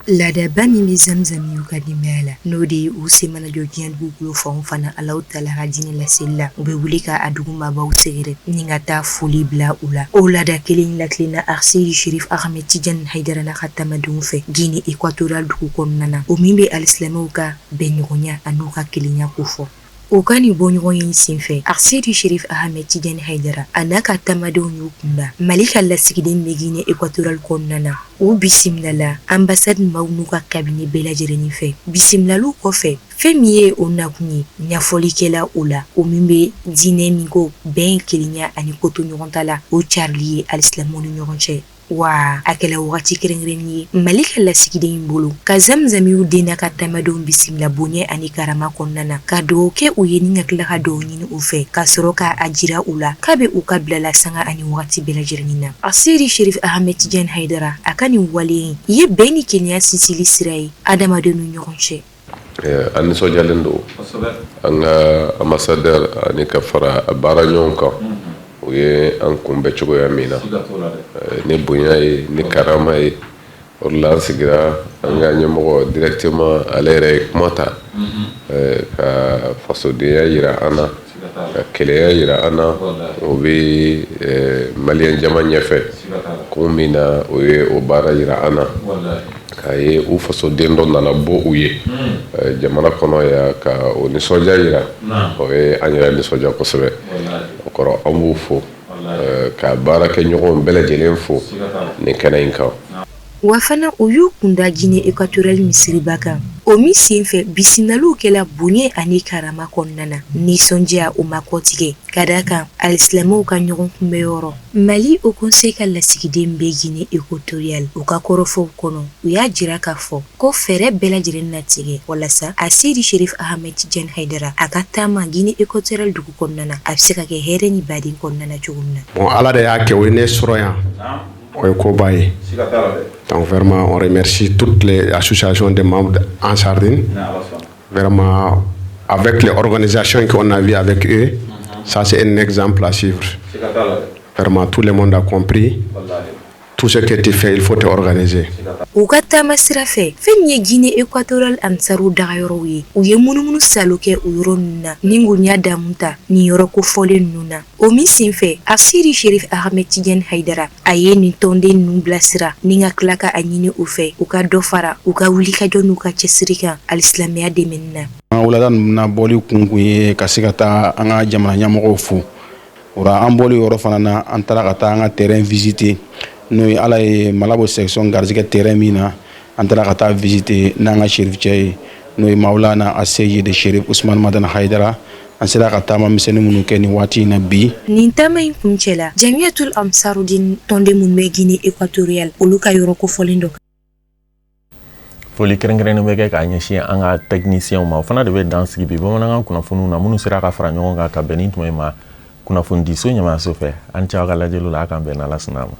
Laadaba min bɛ Zamzam y'u ka denbaya la n'o de ye u semana jɔ diɲɛ dugukolo fanw fana Alahu Taala ka diinɛ laseli la u bɛ wuli ka a dugu maabaw sɛgɛrɛ ni ka taa foli bila u la o laada kelen lakilenna Seydi Cherif Ahmed Tidiane Haidara n'a ka taamadenw fɛ Guinée équatoriale dugu kɔnɔna na o min bɛ alisilamɛw ka bɛnɲɔgɔnya a n'u ka kelenya ko fɔ o ka nin bɔɲɔgɔn ye senfɛ Seydi Cherif Ahmed Tidiane Haidara a n'a ka taamadenw y'u kunda Mali ka lasigiden bɛ Guinée équatoriale kɔnɔna na u bisimilala ambassade maaw n'u ka cabinet bɛɛ lajɛlen fɛ bisimilaliw kɔfɛ fɛn min ye o nakun ye ɲɛfɔlikɛla o la o min bɛ diinɛ min ko bɛn kelenya ani ko to ɲɔgɔn ta la o carili ye alisilamɛw ni ɲɔgɔn cɛ wa a kɛla wagati kɛrɛnkɛrɛnnen ye Mali ka lasigiden in bolo ka Zamzamiw den n'a ka taamadenw bisimila bonya ani karama kɔnɔna na ka dugawu kɛ u ye ni ka tila ka dugawu ɲini u fɛ ka sɔrɔ ka a jira u la k'a bɛ u ka bilala sanga ani wagati bɛɛ lajɛlen na Seydi Cherif Ahmed Tidiane Haidara a ka nin wale ye bɛn ni kelenya sinsinli sira ye adamadenw ni ɲɔgɔn cɛ. An nisɔndiyalen don an ka ambassadeur ani ka fara baara ɲɔgɔn kan o ye an kunbɛ cogoya min na ni bonya ye ni karama ye o de la an sigira an ka ɲɛmɔgɔ directement ale yɛrɛ ye kuma ta ka fasodenya yira an na ka keleya yira an na o bɛ maliyɛn jama ɲɛfɛ kun min na o ye o baara yira an na k'a ye u fasoden dɔ nana bɔ u ye jamana kɔnɔ ya ka o nisɔndiya yira o ye an yɛrɛ nisɔndiya kosɛbɛ o kɔrɔ an b'u fo ka baara kɛ ɲɔgɔn bɛɛ lajɛlen fo nin kɛnɛ in kan. Wa fana o y'u kunda Guinée équatoriale misiriba kan o min senfɛ bisimilaliw kɛla bonya ani karama kɔnɔna na nisɔndiya o ma kɔtigɛ ka d'a kan alisilamɛw ka ɲɔgɔn kunbɛyɔrɔ Mali au Conseil ka lasigiden bɛ Guinée équatoriale u ka kɔrɔfɔw kɔnɔ u y'a jira k'a fɔ ko fɛɛrɛ bɛɛ lajɛlen natigɛ walasa Seydi Cherif Ahmed Tidiane Haidara a ka taama Guinée équatoriale dugu kɔnɔna na a bɛ se ka kɛ hɛrɛ ni baden kɔnɔna na cogo min na. Bon Ala de y'a kɛ o ye ne sɔrɔ yan o ye koba ye. Donc vraiment on remercie toutes les associations de membres en Sardine. Vraiment avec les organisations qu'on a vues avec eux, ça c'est un exemple à suivre. Vraiment tout le monde a compris. tout ce qui est fait, il faut organiser. U ka taama sira fɛ fɛn ye Guinée équatoriale ansaru dagayɔrɔw ye u ye munumunu salo kɛ o yɔrɔ ninnu na ni ŋunya damu ta nin yɔrɔ kofɔlen ninnu na o min senfɛ Asiri Sherif Ahmed Tidiane Haidara a ye nin tɔnden ninnu bilasira ni ka tila ka a ɲini u fɛ u ka dɔ fara u ka wulikajɔ n'u ka cɛsiri kan alisilamɛya dɛmɛni na. An wulada ninnu na bɔli kun ye ka se ka taa an ka jamana ɲɛmɔgɔw fo o la an bɔli yɔrɔ fana na an taara ka taa an ka terrain visiter n'o ye ala ye Malabo section garizigɛ terrain min na an taara ka taa visiter n'an ka Sherif cɛ ye n'o ye Maulana Asseyi de Sherif Usman Madana Haidara an sera ka taama misɛnnin minnu kɛ nin waati in na bi. Nin taama in kuncɛ la Jamiyatul Ansarudin tɔnden minnu bɛ Guinée équatoriale olu ka yɔrɔ kofɔlen dɔ. Foli kɛrɛnkɛrɛnnen bɛ kɛ k'a ɲɛsin an ka techniciens ma o fana de bɛ dan sigi bi bamanankan kunnafoniw na minnu sera ka fara ɲɔgɔn kan ka bɛn ni tuma ma kunnafoni di so ɲamaso fɛ an cɛ aw ka lajɛliw la a kan bɛn n'Ala sɔnna ma.